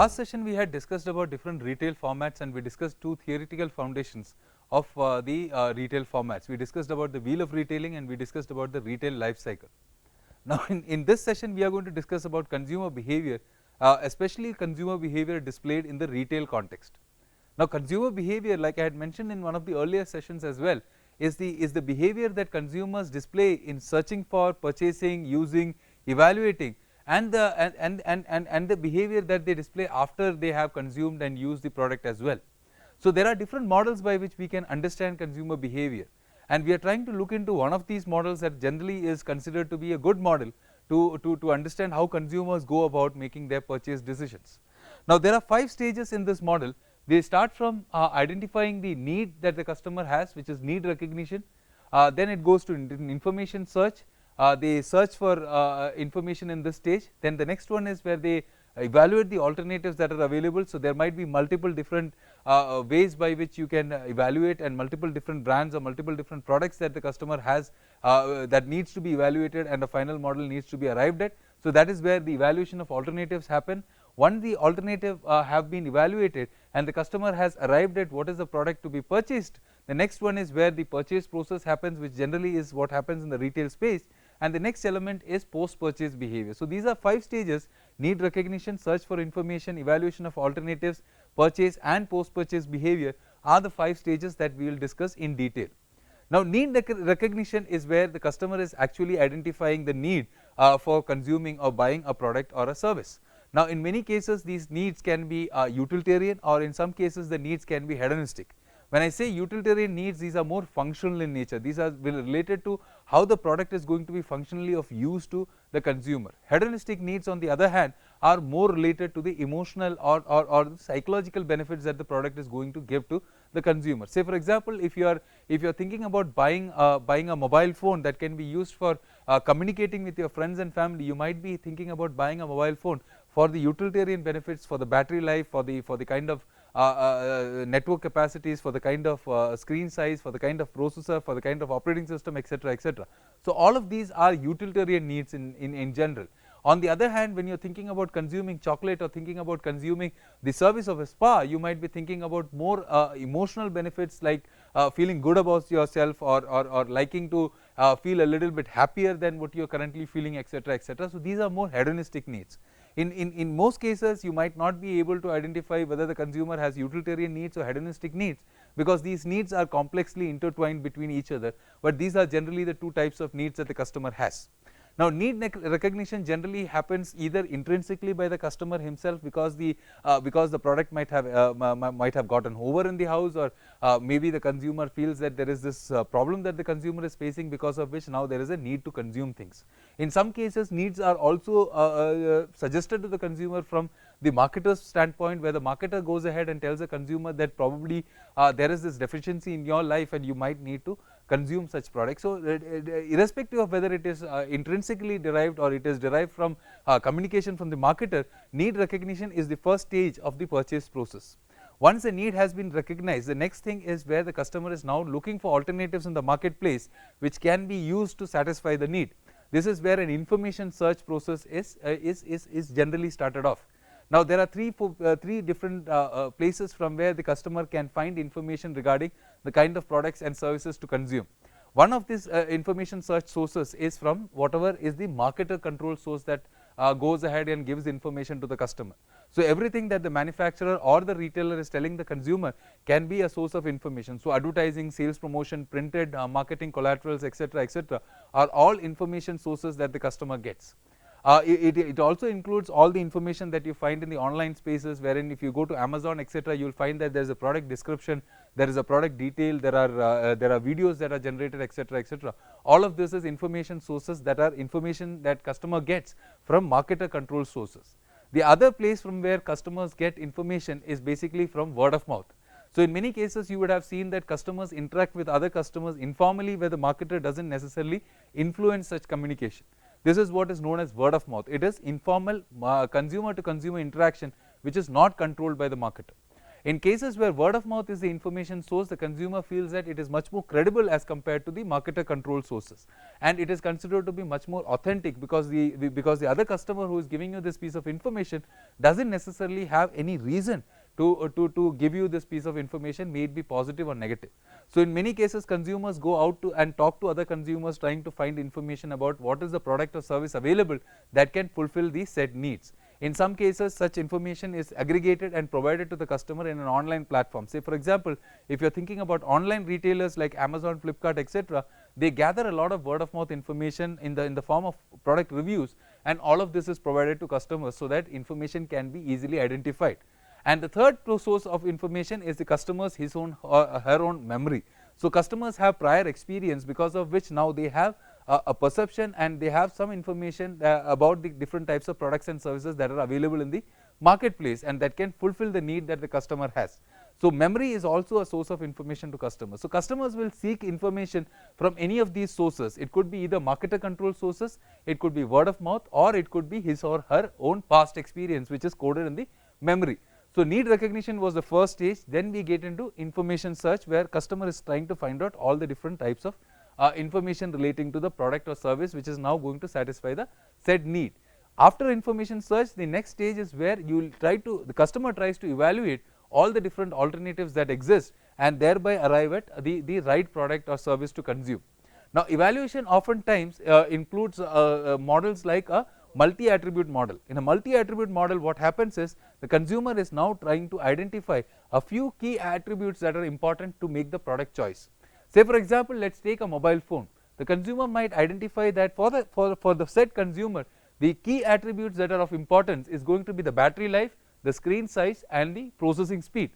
last session we had discussed about different retail formats, and we discussed two theoretical foundations of the retail formats. We discussed about the wheel of retailing and we discussed about the retail life cycle. Now in this session we are going to discuss about consumer behavior, especially consumer behavior displayed in the retail context. Now consumer behavior, like I had mentioned in one of the earlier sessions as well, is the behavior that consumers display in searching for, purchasing, using, evaluating, and the behavior that they display after they have consumed and used the product as well. So there are different models by which we can understand consumer behavior, and we are trying to look into one of these models that generally is considered to be a good model to understand how consumers go about making their purchase decisions. Now there are 5 stages in this model. They start from identifying the need that the customer has, which is need recognition. Then it goes to information search. They search for information in this stage. Then the next one is where they evaluate the alternatives that are available. So there might be multiple different ways by which you can evaluate, and multiple different brands or multiple different products that the customer has that needs to be evaluated, and a final model needs to be arrived at. So that is where the evaluation of alternatives happen. Once the alternative have been evaluated and the customer has arrived at what is the product to be purchased, the next one is where the purchase process happens, which generally is what happens in the retail space, and the next element is post purchase behavior. So these are 5 stages: need recognition, search for information, evaluation of alternatives, purchase, and post purchase behavior are the 5 stages that we will discuss in detail. Now need recognition is where the customer is actually identifying the need for consuming or buying a product or a service. Now in many cases these needs can be utilitarian, or in some cases the needs can be hedonistic. When I say utilitarian needs, these are more functional in nature. These are related to how the product is going to be functionally of use to the consumer. Hedonistic needs, on the other hand, are more related to the emotional or psychological benefits that the product is going to give to the consumer. Say for example, if you are thinking about buying a mobile phone that can be used for communicating with your friends and family, you might be thinking about buying a mobile phone for the utilitarian benefits, for the battery life, for the kind of network capacities, for the kind of screen size, for the kind of processor, for the kind of operating system, etc., etc. So all of these are utilitarian needs in general. On the other hand, when you are thinking about consuming chocolate or thinking about consuming the service of a spa, you might be thinking about more emotional benefits, like feeling good about yourself, or liking to feel a little bit happier than what you are currently feeling, etc., etc. So these are more hedonistic needs. In most cases you might not be able to identify whether the consumer has utilitarian needs or hedonistic needs, because these needs are complexly intertwined between each other, but these are generally the 2 types of needs that the customer has. Now need recognition generally happens either intrinsically by the customer himself, because the product might have gotten over in the house, or maybe the consumer feels that there is this problem that the consumer is facing, because of which now there is a need to consume things. In some cases needs are also suggested to the consumer from the marketer's standpoint, where the marketer goes ahead and tells the consumer that probably there is this deficiency in your life and you might need to consume such products. So irrespective of whether it is intrinsically derived or it is derived from communication from the marketer, need recognition is the first stage of the purchase process. Once the need has been recognized, the next thing is where the customer is now looking for alternatives in the marketplace which can be used to satisfy the need. This is where an information search process is generally started off. Now there are three different places from where the customer can find information regarding the kind of products and services to consume. One of these information search sources is from whatever is the marketer control source that goes ahead and gives information to the customer. So everything that the manufacturer or the retailer is telling the consumer can be a source of information. So advertising, sales promotion, printed marketing collaterals, etc., etc., are all information sources that the customer gets. It also includes all the information that you find in the online spaces, wherein if you go to Amazon, etc., you will find that there is a product description, there is a product detail, there are videos that are generated, etc., etc. All of this is information sources that are information that customer gets from marketer control sources. The other place from where customers get information is basically from word of mouth. So in many cases you would have seen that customers interact with other customers informally, where the marketer doesn't necessarily influence such communication. This is what is known as word of mouth. It is informal consumer to consumer interaction which is not controlled by the marketer. In cases where word of mouth is the information source, the consumer feels that it is much more credible as compared to the marketer controlled sources, and it is considered to be much more authentic because the other customer who is giving you this piece of information doesn't necessarily have any reason to give you this piece of information, may it be positive or negative. So in many cases consumers go out to and talk to other consumers trying to find information about what is the product or service available that can fulfill these said needs. In some cases such information is aggregated and provided to the customer in an online platform. Say for example, if you are thinking about online retailers like Amazon, Flipkart, etc., they gather a lot of word of mouth information in the form of product reviews, and all of this is provided to customers so that information can be easily identified. And the third source of information is the customer's his own or her own memory. So customers have prior experience, because of which now they have a perception and they have some information about the different types of products and services that are available in the marketplace, and that can fulfill the need that the customer has. So memory is also a source of information to customers. So customers will seek information from any of these sources. It could be either marketer control sources, it could be word of mouth, or it could be his or her own past experience which is coded in the memory. So need recognition was the first stage, then we get into information search, where customer is trying to find out all the different types of information relating to the product or service which is now going to satisfy the said need. After information search, the next stage is where you will the customer tries to evaluate all the different alternatives that exist and thereby arrive at the right product or service to consume. Now evaluation oftentimes includes models like a multi-attribute model. In a multi-attribute model, what happens is the consumer is now trying to identify a few key attributes that are important to make the product choice. Say for example, let us take a mobile phone. The consumer might identify that for the said consumer, the key attributes that are of importance is going to be the battery life, the screen size, and the processing speed.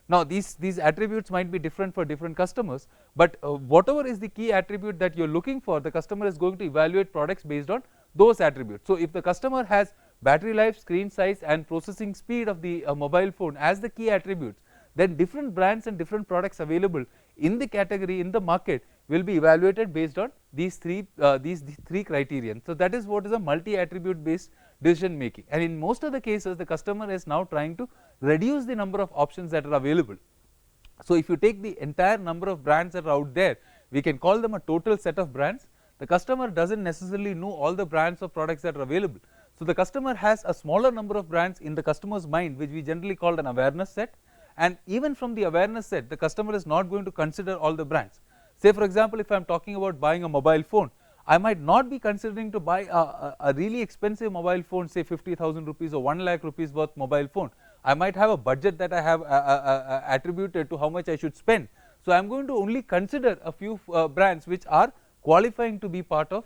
Now these attributes might be different for different customers, but whatever is the key attribute that you are looking for, the customer is going to evaluate products based on those attributes. So if the customer has battery life, screen size, and processing speed of the mobile phone as the key attributes, then different brands and different products available in the category in the market will be evaluated based on these three criterion. So that is what is a multi-attribute based decision making, and in most of the cases the customer is now trying to reduce the number of options that are available. So if you take the entire number of brands that are out there, we can call them a total set of brands. The customer doesn't necessarily know all the brands of products that are available. So the customer has a smaller number of brands in the customer's mind, which we generally call an awareness set, and even from the awareness set, the customer is not going to consider all the brands. Say for example, if I am talking about buying a mobile phone, I might not be considering to buy a really expensive mobile phone, say 50,000 rupees or 1 lakh rupees worth mobile phone. I might have a budget that I have attributed to how much I should spend. So I am going to only consider a few brands which are qualifying to be part of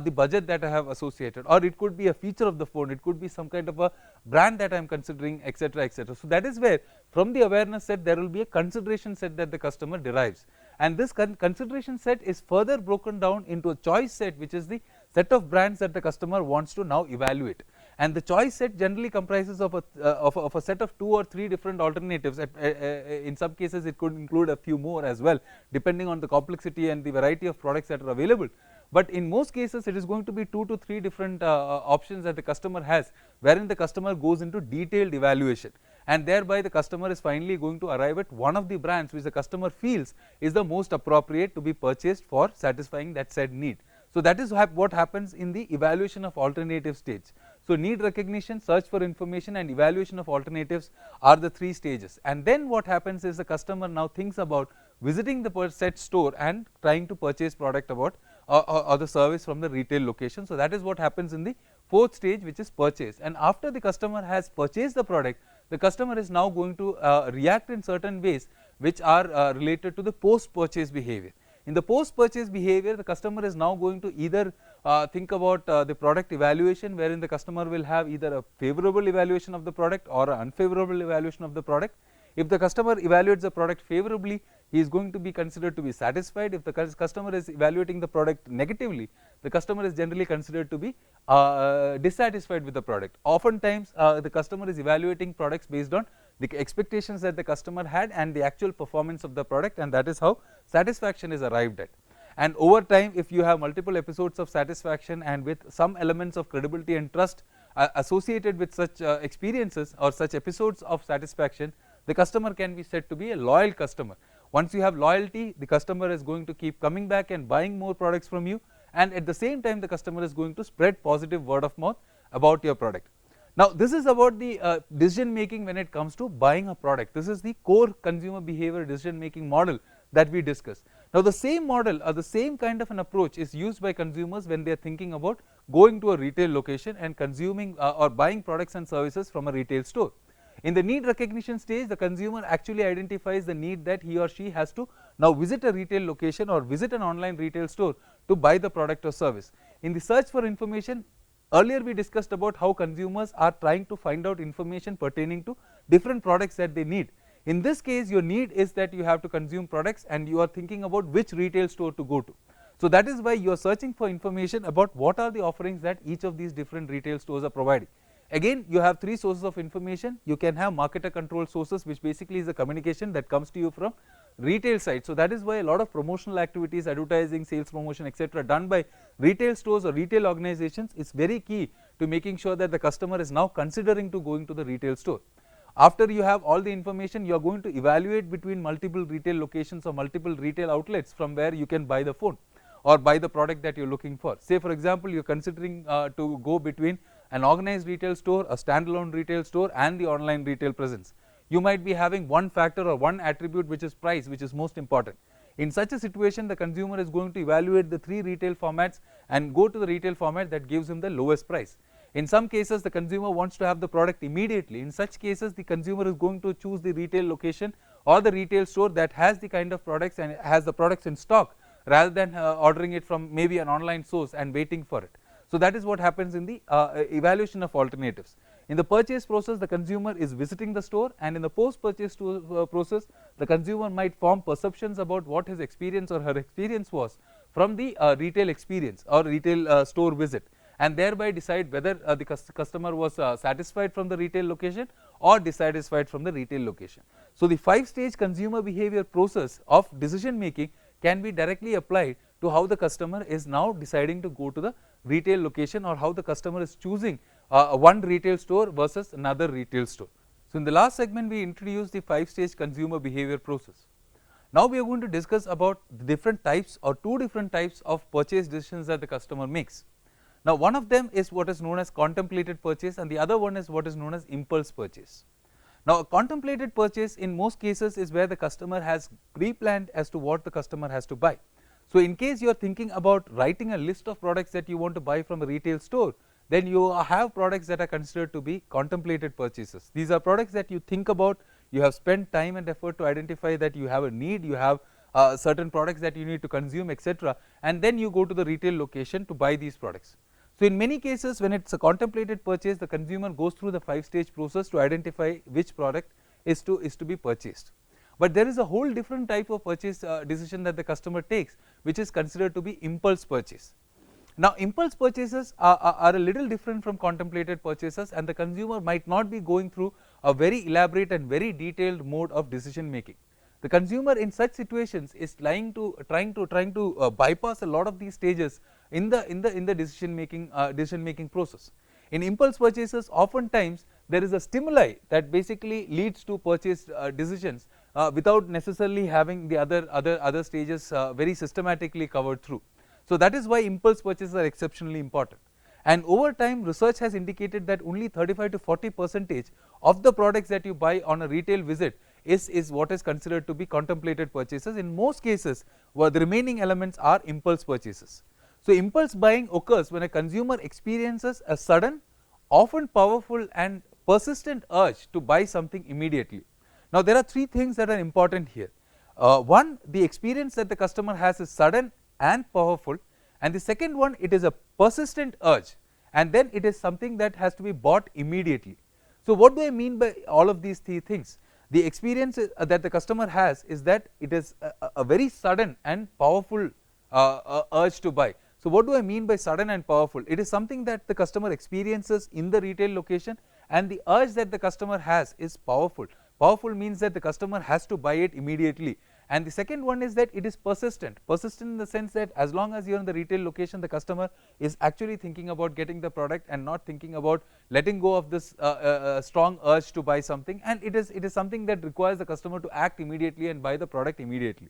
the budget that I have associated, or it could be a feature of the phone, it could be some kind of a brand that I am considering, etc., etc. So that is where from the awareness set there will be a consideration set that the customer derives, and this consideration set is further broken down into a choice set, which is the set of brands that the customer wants to now evaluate. And the choice set generally comprises of a set of 2 or 3 different alternatives. In some cases it could include a few more as well, depending on the complexity and the variety of products that are available. But in most cases it is going to be 2 to 3 different options that the customer has, wherein the customer goes into detailed evaluation, and thereby the customer is finally going to arrive at one of the brands which the customer feels is the most appropriate to be purchased for satisfying that said need. So that is what happens in the evaluation of alternative stage. So need recognition, search for information, and evaluation of alternatives are the 3 stages, and then what happens is the customer now thinks about visiting the said store and trying to purchase product about or the service from the retail location. So that is what happens in the 4th stage, which is purchase. And after the customer has purchased the product, the customer is now going to react in certain ways which are related to the post purchase behavior. In the post purchase behavior, the customer is now going to either think about the product evaluation, wherein the customer will have either a favorable evaluation of the product or an unfavorable evaluation of the product. If the customer evaluates the product favorably, he is going to be considered to be satisfied. If the customer is evaluating the product negatively, the customer is generally considered to be dissatisfied with the product. Oftentimes the customer is evaluating products based on the expectations that the customer had and the actual performance of the product, and that is how satisfaction is arrived at. And over time, if you have multiple episodes of satisfaction and with some elements of credibility and trust associated with such experiences or such episodes of satisfaction, the customer can be said to be a loyal customer. Once you have loyalty, the customer is going to keep coming back and buying more products from you, and at the same time the customer is going to spread positive word of mouth about your product. Now this is about the decision making when it comes to buying a product. This is the core consumer behavior decision making model that we discussed. Now the same model or the same kind of an approach is used by consumers when they are thinking about going to a retail location and consuming or buying products and services from a retail store. In the need recognition stage, the consumer actually identifies the need that he or she has to now visit a retail location or visit an online retail store to buy the product or service. In the search for information, earlier we discussed about how consumers are trying to find out information pertaining to different products that they need. In this case, your need is that you have to consume products and you are thinking about which retail store to go to. So that is why you are searching for information about what are the offerings that each of these different retail stores are providing. Again, you have three sources of information. You can have marketer control sources, which basically is the communication that comes to you from retail side. So that is why a lot of promotional activities, advertising, sales promotion, etc., done by retail stores or retail organizations is very key to making sure that the customer is now considering to going to the retail store. After you have all the information, you are going to evaluate between multiple retail locations or multiple retail outlets from where you can buy the phone or buy the product that you are looking for. Say for example, you are considering to go between an organized retail store, a standalone retail store, and the online retail presence. You might be having one factor or one attribute which is price, which is most important. In such a situation, the consumer is going to evaluate the three retail formats and go to the retail format that gives him the lowest price. In some cases, the consumer wants to have the product immediately. In such cases, the consumer is going to choose the retail location or the retail store that has the kind of products and has the products in stock, rather than ordering it from maybe an online source and waiting for it. So that is what happens in the evaluation of alternatives. In the purchase process, the consumer is visiting the store, and in the post purchase process, the consumer might form perceptions about what his experience or her experience was from the retail experience or retail store visit, and thereby decide whether the customer was satisfied from the retail location or dissatisfied from the retail location. So the 5-stage consumer behavior process of decision making can be directly applied to how the customer is now deciding to go to the retail location, or how the customer is choosing one retail store versus another retail store. So in the last segment, we introduced the 5-stage consumer behavior process. Now we are going to discuss about the different types or two different types of purchase decisions that the customer makes. Now one of them is what is known as contemplated purchase, and the other one is what is known as impulse purchase. Now a contemplated purchase in most cases is where the customer has pre-planned as to what the customer has to buy. So in case you are thinking about writing a list of products that you want to buy from a retail store, then you have products that are considered to be contemplated purchases. These are products that you think about, you have spent time and effort to identify that you have a need, you have certain products that you need to consume, etc., and then you go to the retail location to buy these products. So in many cases, when it is a contemplated purchase, the consumer goes through the 5-stage process to identify which product is to be purchased. But there is a whole different type of purchase decision that the customer takes, which is considered to be impulse purchase. Now impulse purchases are a little different from contemplated purchases, and the consumer might not be going through a very elaborate and very detailed mode of decision making. The consumer in such situations is trying to bypass a lot of these stages in the decision making process. In impulse purchases, oftentimes there is a stimuli that basically leads to purchase decisions without necessarily having the other stages very systematically covered through. So that is why impulse purchases are exceptionally important. And over time, research has indicated that only 35 to 40% of the products that you buy on a retail visit is what is considered to be contemplated purchases. In most cases, where the remaining elements are impulse purchases. So impulse buying occurs when a consumer experiences a sudden, often powerful and persistent urge to buy something immediately. Now there are three things that are important here. One, the experience that the customer has is sudden and powerful, and the second one, it is a persistent urge, and then it is something that has to be bought immediately. So what do I mean by all of these three things? The experience that the customer has is that it is a very sudden and powerful urge to buy. So what do I mean by sudden and powerful? It is something that the customer experiences in the retail location, and the urge that the customer has is powerful. Powerful means that the customer has to buy it immediately, And the second one is that it is persistent in the sense that as long as you are in the retail location, the customer is actually thinking about getting the product and not thinking about letting go of this strong urge to buy something, and it is something that requires the customer to act immediately and buy the product immediately.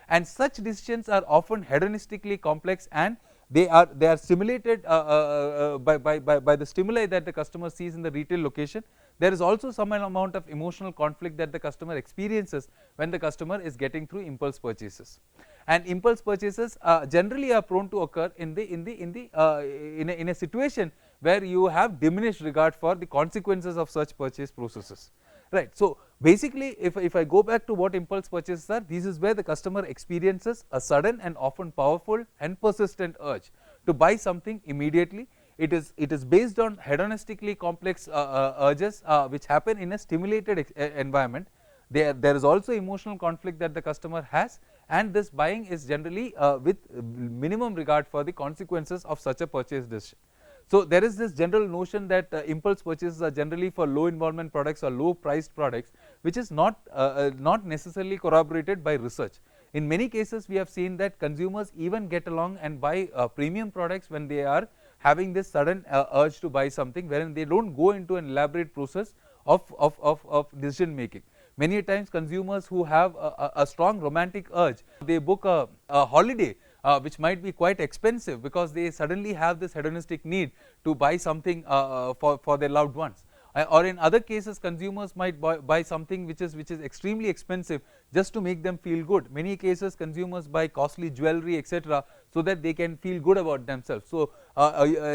And such decisions are often hedonistically complex, and they are stimulated by the stimuli that the customer sees in the retail location. There is also some amount of emotional conflict that the customer experiences when the customer is getting through impulse purchases, and impulse purchases generally are prone to occur in a situation where you have diminished regard for the consequences of such purchase processes, right. So basically, if I go back to what impulse purchases are, this is where the customer experiences a sudden and often powerful and persistent urge to buy something immediately. It is based on hedonistically complex urges which happen in a stimulated environment. There is also emotional conflict that the customer has, and this buying is generally with minimum regard for the consequences of such a purchase decision. So there is this general notion that impulse purchases are generally for low involvement products or low priced products, which is not necessarily corroborated by research. In many cases, we have seen that consumers even get along and buy premium products when they are having this sudden urge to buy something, wherein they don't go into an elaborate process of decision making. Many times consumers who have a strong romantic urge, they book a holiday which might be quite expensive because they suddenly have this hedonistic need to buy something for their loved ones. Or in other cases, consumers might buy something which is extremely expensive just to make them feel good. Many cases consumers buy costly jewelry, etc., so that they can feel good about themselves. So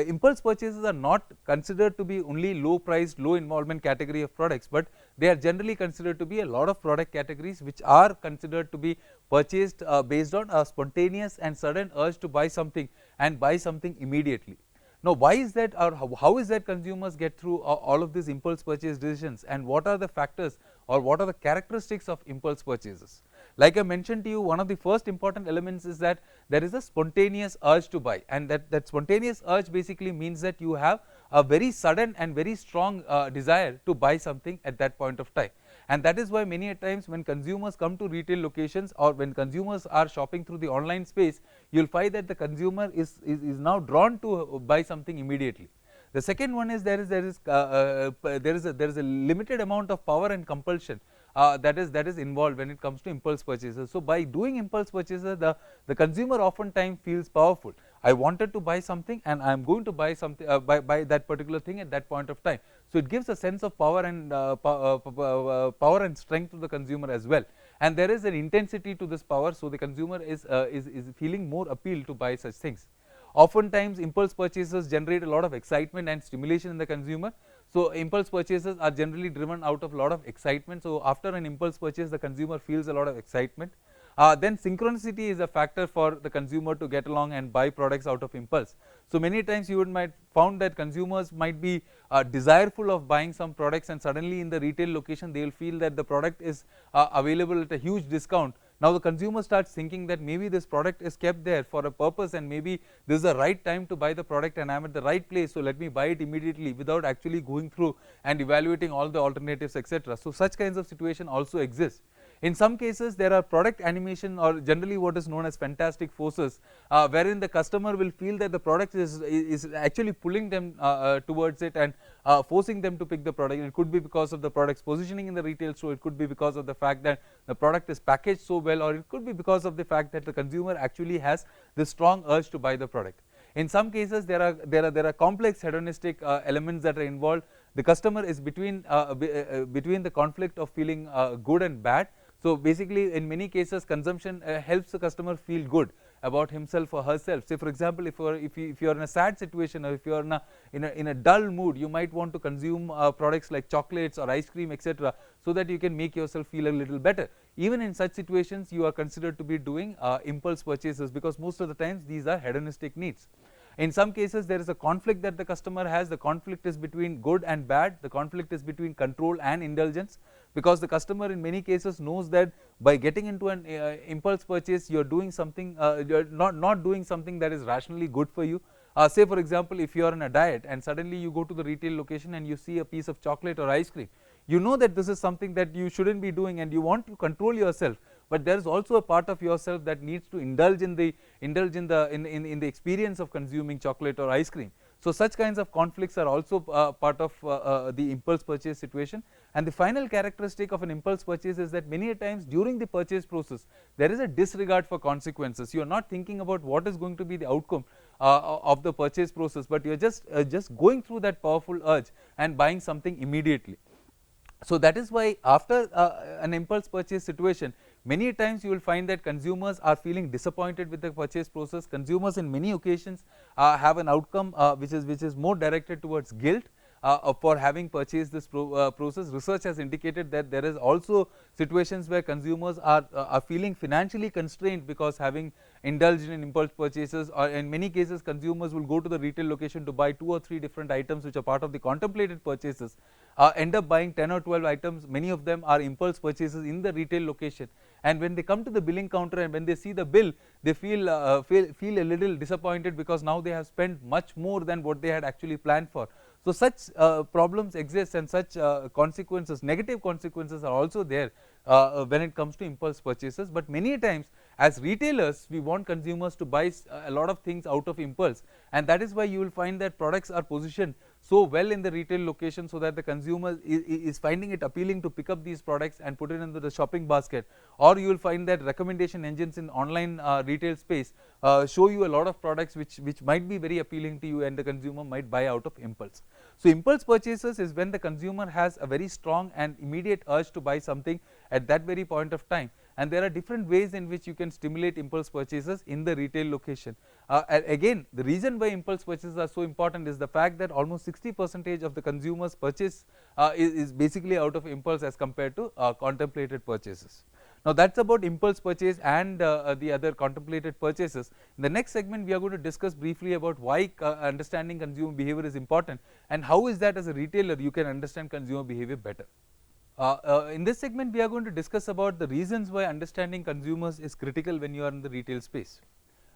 impulse purchases are not considered to be only low priced, low involvement category of products, but they are generally considered to be a lot of product categories which are considered to be purchased based on a spontaneous and sudden urge to buy something and buy something immediately. Now, why is that, or how is that consumers get through all of these impulse purchase decisions, and what are the factors or what are the characteristics of impulse purchases? Like I mentioned to you, one of the first important elements is that there is a spontaneous urge to buy, and that spontaneous urge basically means that you have a very sudden and very strong desire to buy something at that point of time. And that is why many a times when consumers come to retail locations or when consumers are shopping through the online space, you will find that the consumer is now drawn to buy something immediately. The second one is there is a limited amount of power and compulsion that is involved when it comes to impulse purchases. So by doing impulse purchases, the consumer oftentimes feels powerful. I wanted to buy something and I am going to buy something, buy that particular thing at that point of time. So it gives a sense of power and strength to the consumer as well, and there is an intensity to this power. So the consumer is feeling more appeal to buy such things. Oftentimes impulse purchases generate a lot of excitement and stimulation in the consumer. So impulse purchases are generally driven out of a lot of excitement. So after an impulse purchase, the consumer feels a lot of excitement. Then synchronicity is a factor for the consumer to get along and buy products out of impulse. So many times you might found that consumers might be desireful of buying some products, and suddenly in the retail location they will feel that the product is available at a huge discount. Now the consumer starts thinking that maybe this product is kept there for a purpose, and maybe this is the right time to buy the product and I am at the right place, so let me buy it immediately without actually going through and evaluating all the alternatives, etc. So such kinds of situation also exist. In some cases there are product animation, or generally what is known as fantastic forces, wherein the customer will feel that the product is actually pulling them towards it and forcing them to pick the product. It could be because of the product's positioning in the retail store, it could be because of the fact that the product is packaged so well, or it could be because of the fact that the consumer actually has this strong urge to buy the product. In some cases there are complex hedonistic elements that are involved. The customer is between the conflict of feeling good and bad. So basically in many cases consumption helps the customer feel good about himself or herself. Say for example, if you are in a sad situation, or if you are in a dull mood, you might want to consume products like chocolates or ice cream, etc., so that you can make yourself feel a little better. Even in such situations you are considered to be doing impulse purchases, because most of the times these are hedonistic needs. In some cases there is a conflict that the customer has. The conflict is between good and bad. The conflict is between control and indulgence, because the customer in many cases knows that by getting into an impulse purchase you are doing something, you are not doing something that is rationally good for you. Say for example, if you are on a diet and suddenly you go to the retail location and you see a piece of chocolate or ice cream, you know that this is something that you shouldn't be doing and you want to control yourself, but there is also a part of yourself that needs to indulge in the experience of consuming chocolate or ice cream. So such kinds of conflicts are also part of the impulse purchase situation. And the final characteristic of an impulse purchase is that many a times during the purchase process there is a disregard for consequences. You are not thinking about what is going to be the outcome of the purchase process, but you are just going through that powerful urge and buying something immediately. So that is why after an impulse purchase situation, many times you will find that consumers are feeling disappointed with the purchase process. Consumers in many occasions have an outcome which is more directed towards guilt for having purchased this process. Research has indicated that there is also situations where consumers are feeling financially constrained because having indulged in impulse purchases, or in many cases consumers will go to the retail location to buy 2 or 3 different items which are part of the contemplated purchases, end up buying 10 or 12 items. Many of them are impulse purchases in the retail location, and when they come to the billing counter and when they see the bill, they feel a little disappointed because now they have spent much more than what they had actually planned for. So such problems exist, and such consequences, negative consequences are also there when it comes to impulse purchases. But many times as retailers we want consumers to buy a lot of things out of impulse, and that is why you will find that products are positioned so well in the retail location so that the consumer is finding it appealing to pick up these products and put it into the shopping basket. Or you will find that recommendation engines in online retail space show you a lot of products which might be very appealing to you, and the consumer might buy out of impulse. So impulse purchases is when the consumer has a very strong and immediate urge to buy something at that very point of time, and there are different ways in which you can stimulate impulse purchases in the retail location. Again, the reason why impulse purchases are so important is the fact that almost 60% of the consumers purchase is basically out of impulse as compared to contemplated purchases. Now that's about impulse purchase and the other contemplated purchases. In the next segment we are going to discuss briefly about why understanding consumer behavior is important, and how is that as a retailer you can understand consumer behavior better. In this segment we are going to discuss about the reasons why understanding consumers is critical when you are in the retail space.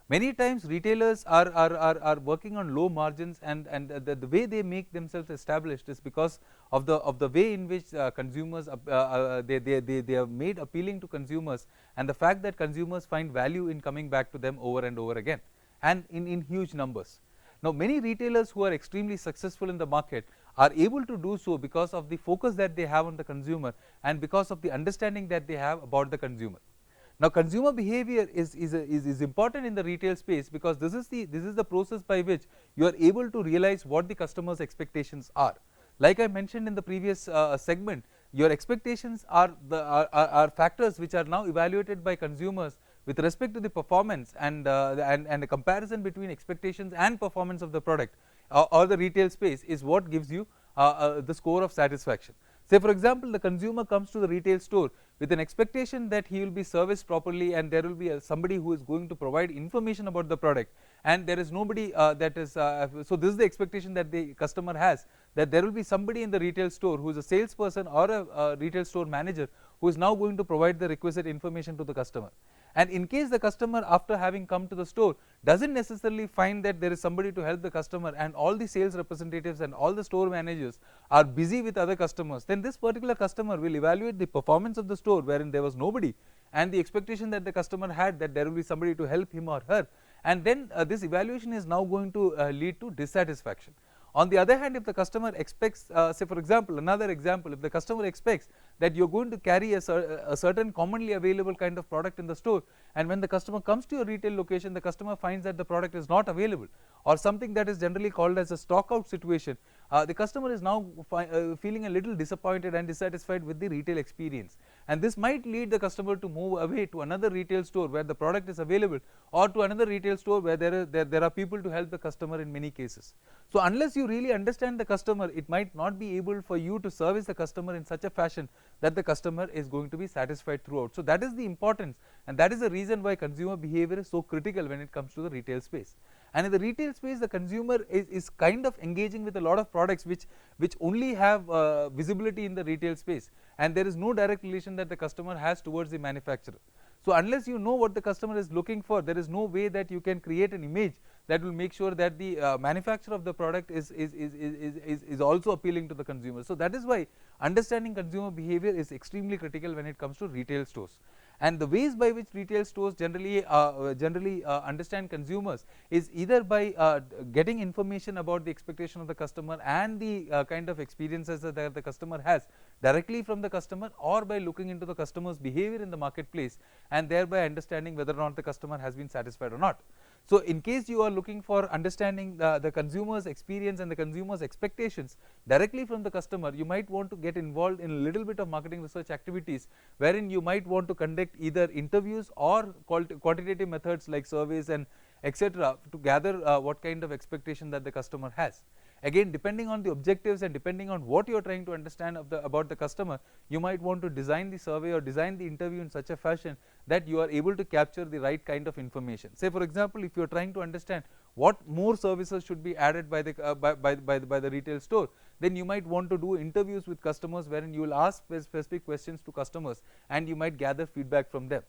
Many times retailers are working on low margins, and the way they make themselves established is because of the way in which consumers they are made appealing to consumers, and the fact that consumers find value in coming back to them over and over again, and in huge numbers. Now many retailers who are extremely successful in the market are able to do so because of the focus that they have on the consumer, and because of the understanding that they have about the consumer. Now consumer behavior is important in the retail space because this is the process by which you are able to realize what the customer's expectations are. Like I mentioned in the previous segment, your expectations are factors which are now evaluated by consumers with respect to the performance, and a comparison between expectations and performance of the product or the retail space is what gives you the score of satisfaction. Say for example, the consumer comes to the retail store with an expectation that he will be serviced properly, and there will be somebody who is going to provide information about the product, and there is nobody that is so this is the expectation that the customer has, that there will be somebody in the retail store who is a salesperson or a retail store manager who is now going to provide the requisite information to the customer. And in case the customer, after having come to the store, doesn't necessarily find that there is somebody to help the customer, and all the sales representatives and all the store managers are busy with other customers, then this particular customer will evaluate the performance of the store wherein there was nobody, and the expectation that the customer had that there will be somebody to help him or her, and then this evaluation is now going to lead to dissatisfaction. On the other hand, if the customer expects, say for example, another example, if the customer expects that you are going to carry a certain commonly available kind of product in the store, and when the customer comes to your retail location, the customer finds that the product is not available, or something that is generally called as a stock out situation, the customer is now feeling a little disappointed and dissatisfied with the retail experience, and this might lead the customer to move away to another retail store where the product is available, or to another retail store where there are people to help the customer in many cases. So unless you really understand the customer, it might not be able for you to service the customer in such a fashion that the customer is going to be satisfied throughout. So that is the importance, and that is the reason why consumer behavior is so critical when it comes to the retail space. And in the retail space, the consumer is kind of engaging with a lot of products which only have visibility in the retail space, and there is no direct relation that the customer has towards the manufacturer. So unless you know what the customer is looking for, there is no way that you can create an image that will make sure that the manufacturer of the product is also appealing to the consumer. So that is why understanding consumer behavior is extremely critical when it comes to retail stores. And the ways by which retail stores generally understand consumers is either by getting information about the expectation of the customer and the kind of experiences that the customer has directly from the customer, or by looking into the customer's behavior in the marketplace and thereby understanding whether or not the customer has been satisfied or not. So in case you are looking for understanding the consumer's experience and the consumer's expectations directly from the customer, you might want to get involved in a little bit of marketing research activities, wherein you might want to conduct either interviews or quantitative methods like surveys and etc. to gather what kind of expectation that the customer has. Again, depending on the objectives and depending on what you are trying to understand about the customer, you might want to design the survey or design the interview in such a fashion that you are able to capture the right kind of information. Say for example, if you are trying to understand what more services should be added by the retail store, then you might want to do interviews with customers wherein you will ask specific questions to customers and you might gather feedback from them.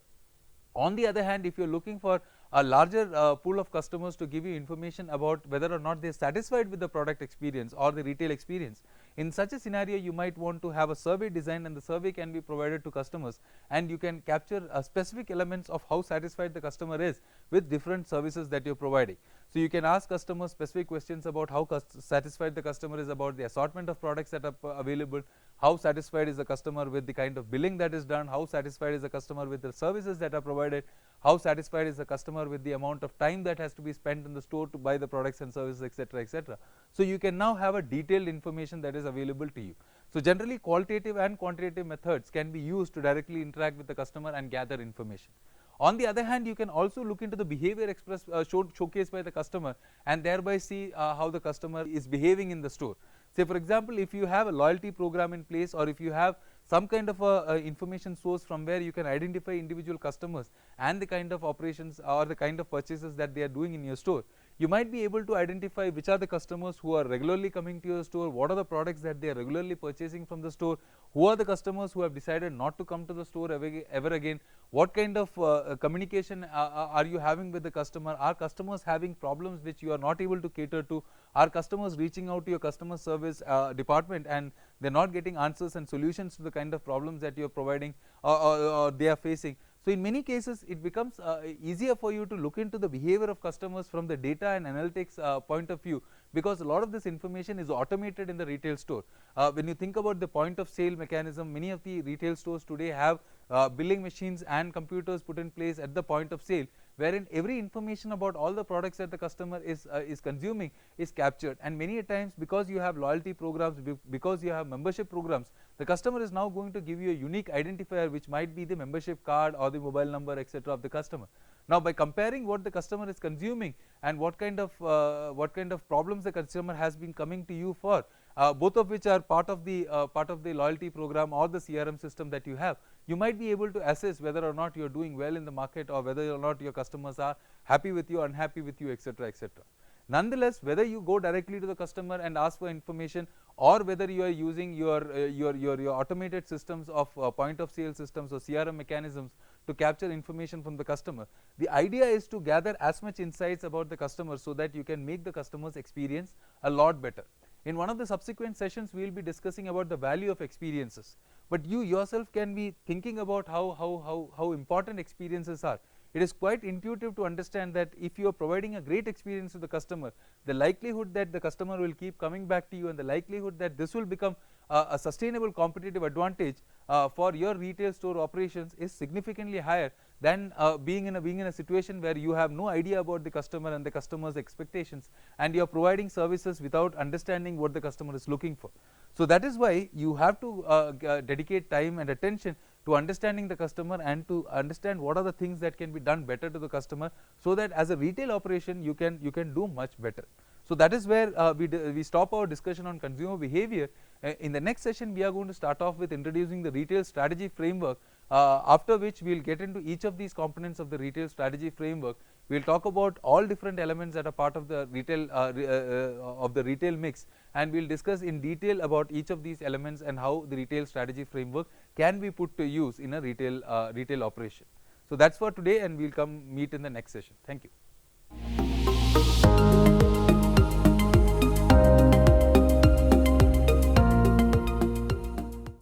On the other hand, if you are looking for a larger pool of customers to give you information about whether or not they are satisfied with the product experience or the retail experience, in such a scenario you might want to have a survey design, and the survey can be provided to customers and you can capture specific elements of how satisfied the customer is with different services that you are providing. So you can ask customers specific questions about how satisfied the customer is about the assortment of products that are available, how satisfied is the customer with the kind of billing that is done, how satisfied is the customer with the services that are provided, how satisfied is the customer with the amount of time that has to be spent in the store to buy the products and services, etc., etc. So you can now have a detailed information that is available to you. So generally qualitative and quantitative methods can be used to directly interact with the customer and gather information. On the other hand, you can also look into the behavior expressed showcased by the customer and thereby see how the customer is behaving in the store. Say for example, if you have a loyalty program in place, or if you have some kind of a information source from where you can identify individual customers and the kind of operations or the kind of purchases that they are doing in your store, you might be able to identify which are the customers who are regularly coming to your store, what are the products that they are regularly purchasing from the store, who are the customers who have decided not to come to the store ever again, what kind of communication are you having with the customer, are customers having problems which you are not able to cater to, are customers reaching out to your customer service department and they are not getting answers and solutions to the kind of problems that you are providing or they are facing. So in many cases it becomes easier for you to look into the behavior of customers from the data and analytics point of view, because a lot of this information is automated in the retail store. When you think about the point of sale mechanism, many of the retail stores today have billing machines and computers put in place at the point of sale, wherein every information about all the products that the customer is consuming is captured. And many a times, because you have loyalty programs, because you have membership programs, the customer is now going to give you a unique identifier which might be the membership card or the mobile number, etc., of the customer. Now by comparing what the customer is consuming and what kind of problems the customer has been coming to you for, both of which are part of the loyalty program or the CRM system that you have, you might be able to assess whether or not you are doing well in the market or whether or not your customers are happy with you, unhappy with you, etc., etc. Nonetheless, whether you go directly to the customer and ask for information, or whether you are using your automated systems of point of sale systems or CRM mechanisms to capture information from the customer, the idea is to gather as much insights about the customer so that you can make the customer's experience a lot better. In one of the subsequent sessions, we will be discussing about the value of experiences, but you yourself can be thinking about how important experiences are. It is quite intuitive to understand that if you are providing a great experience to the customer, the likelihood that the customer will keep coming back to you and the likelihood that this will become a sustainable competitive advantage for your retail store operations is significantly higher than being in a situation where you have no idea about the customer and the customer's expectations and you are providing services without understanding what the customer is looking for. So that is why you have to dedicate time and attention to understanding the customer and to understand what are the things that can be done better to the customer, so that as a retail operation you can do much better. So that is where we stop our discussion on consumer behavior. In the next session we are going to start off with introducing the retail strategy framework, after which we will get into each of these components of the retail strategy framework. We will talk about all different elements that are part of the retail mix, and we will discuss in detail about each of these elements and how the retail strategy framework can be put to use in a retail operation. So that is for today, and we will meet in the next session. Thank you.